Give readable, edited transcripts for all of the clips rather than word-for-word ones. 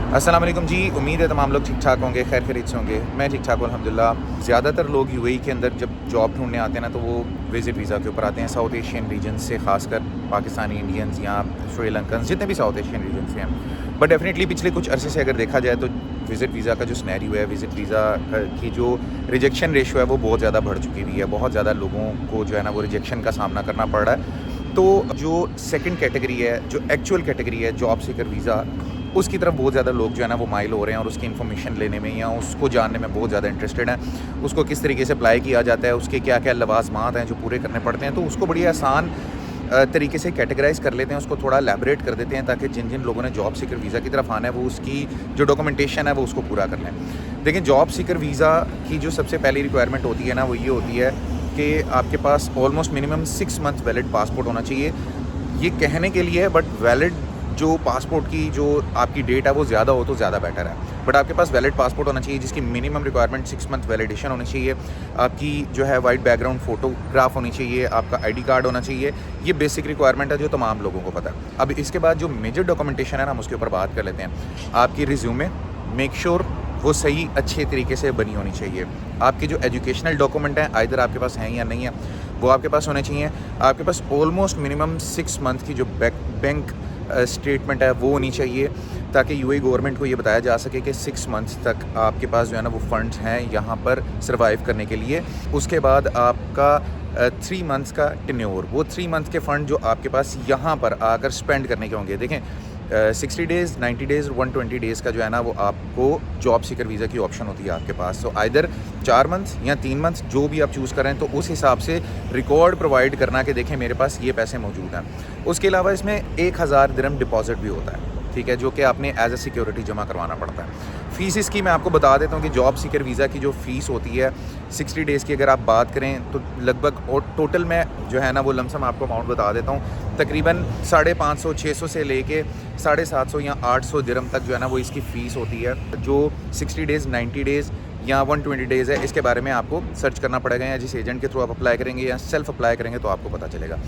अस्सलाम वालेकुम जी। उम्मीद है तमाम लोग ठीक ठाक होंगे, खैर खैरियत से होंगे। मैं ठीक ठाक हूँ अल्हम्दुलिल्लाह। ज़्यादातर लोग यूएई के अंदर जब जॉब ढूंढने आते हैं ना, तो वो विज़िट वीज़ा के ऊपर आते हैं। साउथ एशियन रीजन से ख़ासकर पाकिस्तानी, इंडियंस या श्रीलंकन, जितने भी साउथ एशियन रीजन से हैं। बट डेफिनेटली पिछले कुछ अरसे से अगर देखा जाए तो विज़िट वीज़ा का जो सिनेरियो है, विज़िट वीज़ा की जो रिजेक्शन रेशो है वो बहुत ज़्यादा बढ़ चुकी हुई है। बहुत ज़्यादा लोगों को जो है ना वो रिजेक्शन का सामना करना पड़ रहा है। तो जो सेकंड कैटेगरी है, जो एक्चुअल कैटेगरी है जॉब सीकर वीज़ा, उसकी तरफ बहुत ज़्यादा लोग जो है ना वो माइल हो रहे हैं और उसकी इन्फॉर्मेशन लेने में या उसको जानने में बहुत ज़्यादा इंटरेस्टेड हैं। उसको किस तरीके से अप्लाई किया जाता है, उसके क्या क्या लवाजमात हैं जो पूरे करने पड़ते हैं, तो उसको बड़ी आसान तरीके से कैटेगराइज़ कर लेते हैं, उसको थोड़ा एलैबोरेट कर देते हैं ताकि जिन जिन लोगों ने जॉब सीकर वीज़ा की तरफ आना है वो उसकी जो डॉक्यूमेंटेशन है वो उसको पूरा कर लें। देखिए, जॉब सीकर वीज़ा की जो सबसे पहली रिक्वायरमेंट होती है ना वो ये होती है कि आपके पास almost minimum 6 month valid passport होना चाहिए। ये कहने के लिए है, बट वैलिड जो पासपोर्ट की जो आपकी डेट है वो ज़्यादा हो तो ज़्यादा बेटर है। बट आपके पास वैलिड पासपोर्ट होना चाहिए जिसकी मिनिमम रिक्वायरमेंट 6 मंथ वैलिडेशन होनी चाहिए। आपकी जो है वाइट बैकग्राउंड फ़ोटोग्राफ होनी चाहिए, आपका आईडी कार्ड होना चाहिए। ये बेसिक रिक्वायरमेंट है जो तमाम लोगों को पता है। अब इसके बाद जो मेजर डॉक्यूमेंटेशन है ना, हम उसके ऊपर बात कर लेते हैं। आपकी रिज्यूमे मेक श्योर वो सही अच्छे तरीके से बनी होनी चाहिए। आपके जो एजुकेशनल डॉक्यूमेंट हैं आइदर आपके पास हैं या नहीं है, वो आपके पास होने चाहिए। आपके पास ऑलमोस्ट मिनिमम 6 मंथ की जो बैंक स्टेटमेंट है वो होनी चाहिए ताकि यूएई गवर्नमेंट को ये बताया जा सके कि 6 मंथ्स तक आपके पास जो है ना वो फ़ंड्स हैं यहाँ पर सर्वाइव करने के लिए। उसके बाद आपका 3 मंथ्स का टेन्योर, वो 3 मंथ के फ़ंड जो आपके पास यहाँ पर आकर स्पेंड करने के होंगे। देखें, 60 डेज़, 90 डेज़, 120 डेज़ का जो है ना वो आपको जॉब सीकर वीज़ा की ऑप्शन होती है आपके पास। तो आइदर 4 मंथ्स या 3 मंथ्स जो भी आप चूज़ करें, तो उस हिसाब से रिकॉर्ड प्रोवाइड करना कि देखें मेरे पास ये पैसे मौजूद हैं। उसके अलावा इसमें 1000 दिरहम डिपॉजिट भी होता है, ठीक है, जो कि आपने एज ए सिक्योरिटी जमा करवाना पड़ता है। फ़ीस इसकी मैं आपको बता देता हूँ कि जॉब सीकर वीज़ा की जो फ़ीस होती है 60 डेज़ की अगर आप बात करें तो लगभग, और टोटल मैं जो है ना वो लमसम आपको अमाउंट बता देता हूँ, तकरीबन 550 600 से लेके 750 या 800 दिरहम तक जो है ना वो इसकी फ़ीस होती है। जो 60 डेज़, 90 डेज़ या 120 डेज़ है, इसके बारे में आपको सर्च करना पड़ेगा, या जिस एजेंट के थ्रू आप अप्लाई करेंगे या सेल्फ अप्लाई करेंगे तो आपको पता चलेगा।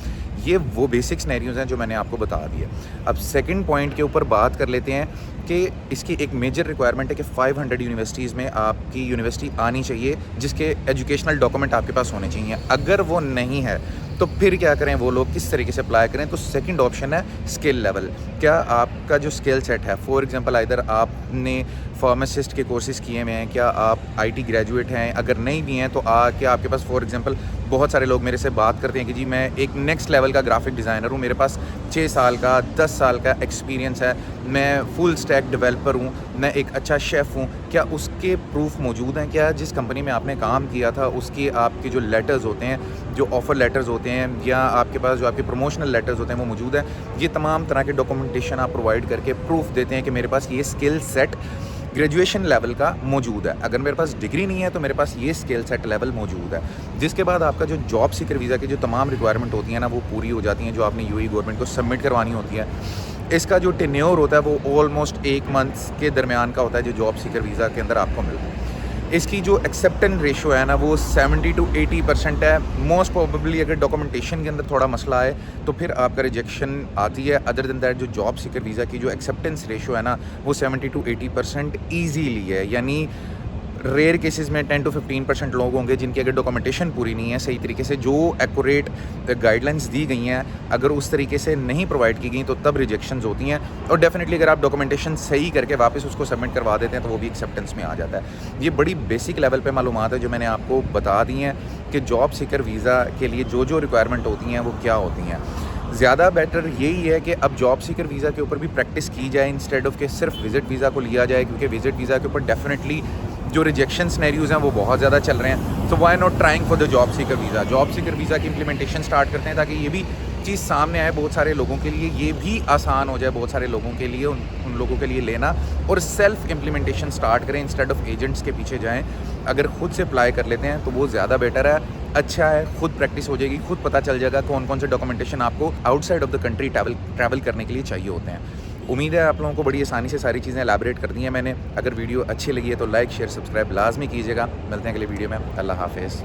ये वो बेसिक सिनेरियोज़ हैं जो मैंने आपको बता दिए। अब सेकंड पॉइंट के ऊपर बात कर लेते हैं कि इसकी एक मेजर रिक्वायरमेंट है कि 500 यूनिवर्सिटीज़ में आपकी यूनिवर्सिटी आनी चाहिए जिसके एजुकेशनल डॉक्यूमेंट आपके पास होने चाहिए। अगर वो नहीं है तो फिर क्या करें, वो लोग किस तरीके से अप्लाई करें? तो सेकंड ऑप्शन है स्किल लेवल। क्या आपका जो स्किल सेट है, फॉर एग्जांपल आइदर आपने फार्मासिस्ट के कोर्सेज़ किए हुए हैं, क्या आप आईटी ग्रेजुएट हैं? अगर नहीं भी हैं तो क्या आपके पास, फॉर एग्जांपल बहुत सारे लोग मेरे से बात करते हैं कि जी मैं एक नेक्स्ट लेवल का ग्राफिक डिज़ाइनर हूँ, मेरे पास 6 साल का 10 साल का एक्सपीरियंस है, मैं फुल स्टैक डेवलपर हूँ, मैं एक अच्छा शेफ़ हूँ। क्या उसके प्रूफ मौजूद हैं? क्या जिस कंपनी में आपने काम किया था उसके आपके जो लेटर्स होते हैं, जो ऑफ़र लेटर्स होते हैं, या आपके पास जो आपके प्रमोशनल लेटर्स होते हैं वो मौजूद हैं? ये तमाम तरह के डॉक्यूमेंटेशन आप प्रोवाइड करके प्रूफ देते हैं कि मेरे पास ये स्किल सेट ग्रेजुएशन लेवल का मौजूद है। अगर मेरे पास डिग्री नहीं है तो मेरे पास ये स्किल सेट लेवल मौजूद है। जिसके बाद आपका जो जॉब सीकर वीज़ा की जो तमाम रिक्वायरमेंट होती हैं ना वो पूरी हो जाती हैं, जो आपने यूएई गवर्नमेंट को सबमिट करवानी होती है। इसका जो टेन्योर होता है वो ऑलमोस्ट 1 मंथ के दरमियान का होता है जो जॉब सीकर वीज़ा के अंदर आपको मिलता है। इसकी जो एक्सेप्टेंस रेशो है ना वो 70 to 80% है। मोस्ट प्रोबेबली अगर डॉक्यूमेंटेशन के अंदर थोड़ा मसला है तो फिर आपका रिजेक्शन आती है। अदर देन दैट जो जॉब सीकर वीज़ा की जो एक्सेप्टेंस रेशो है ना वो 70 to 80% ईजीली है। यानी रेयर केसेस में 10 to 15% लोग होंगे जिनकी अगर डॉक्यूमेंटेशन पूरी नहीं है सही तरीके से, जो एक्यूरेट गाइडलाइंस दी गई हैं अगर उस तरीके से नहीं प्रोवाइड की गई तो तब रिजेक्शंस होती हैं। और डेफिनेटली अगर आप डॉक्यूमेंटेशन सही करके वापस उसको सबमिट करवा देते हैं तो वो भी एक्सेप्टेंस में आ जाता है। ये बड़ी बेसिक लेवल पे मालूमात है जो मैंने आपको बता दी हैं कि जॉब सीकर वीज़ा के लिए जो जो रिक्वायरमेंट होती हैं वो क्या होती हैं। ज़्यादा बेटर यही है कि अब जॉब सीकर वीज़ा के ऊपर भी प्रैक्टिस की जाए इंस्टेड ऑफ के सिर्फ विज़िट वीज़ा को लिया जाए, क्योंकि विज़िट वीज़ा के ऊपर डेफिनेटली जो रिजेक्शन सिनेरियोज़ हैं वो बहुत ज़्यादा चल रहे हैं। तो why not trying for the job seeker visa. Job seeker visa की इम्प्लीमेंटेशन स्टार्ट करते हैं ताकि ये भी चीज़ सामने आए बहुत सारे लोगों के लिए, ये भी आसान हो जाए बहुत सारे लोगों के लिए, उन लोगों के लिए लेना, और सेल्फ इम्प्लीमेंटेशन स्टार्ट करें इंस्टेड ऑफ एजेंट्स के पीछे जाएँ। अगर खुद से अप्लाई कर लेते हैं तो वो ज़्यादा बेटर है, अच्छा है, खुद प्रैक्टिस हो जाएगी, खुद पता चल जाएगा कौन कौन से डॉक्यूमेंटेशन आपको outside of the country travel करने के लिए चाहिए होते हैं। उम्मीद है आप लोगों को बड़ी आसानी से सारी चीज़ें एलैबोरेट कर दी हैं मैंने। अगर वीडियो अच्छी लगी है तो लाइक शेयर सब्सक्राइब लाजमी कीजिएगा। मिलते हैं अगले वीडियो में। अल्लाह हाफ़िज़।